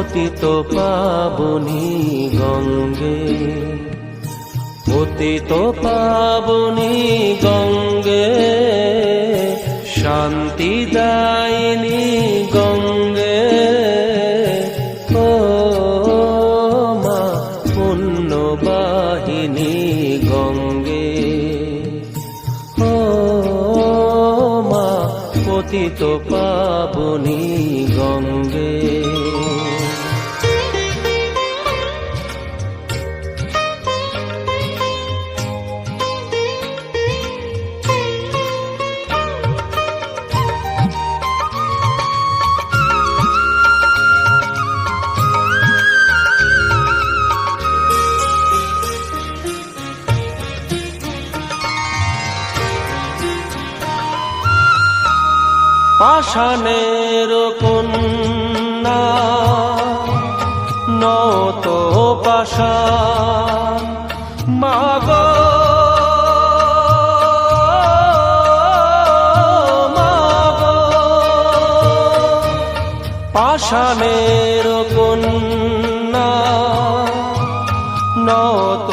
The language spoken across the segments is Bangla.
পতিত পাবনী গঙ্গে, পতিত পাবনী গঙ্গে, শান্তিদায়িনী গঙ্গে। ও মা পুণ্যবাহিনী গঙ্গে, ও মা পতিত পাবনী গঙ্গে। পাষাণের কন্যা নত পাষাণ, মাগো মাগো, পাষাণের কন্যা নত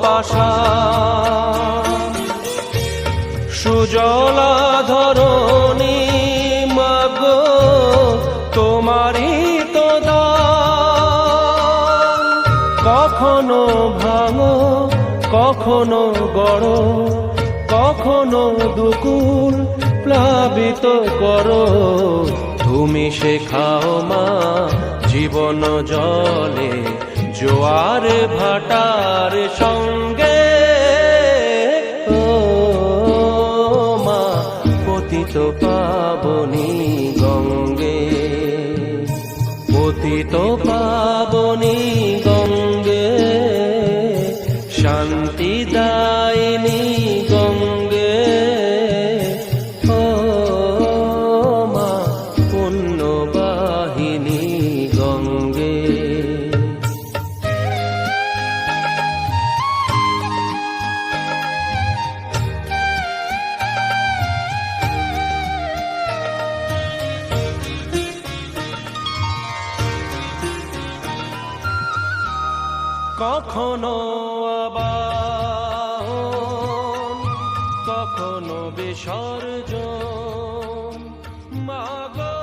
পাষাণ, সুজলা ধরণী মাগো তোমারই তো দান। কখনো ভাঙো কখনো গড়ো, কখনো দুকুল প্লাবিত করো। তুমি শেখাও মা জীবন জলে জোয়ার ভাটার সঙ্গে। ও মা পতিত পাবনী গঙ্গে, পতিত পাবনী গঙ্গে, শান্তিদায়িনী গঙ্গে। ও মা পুণ্যবাহিনী গঙ্গে। কখনো আবাহন কখনো বিসর্জন, মাগো।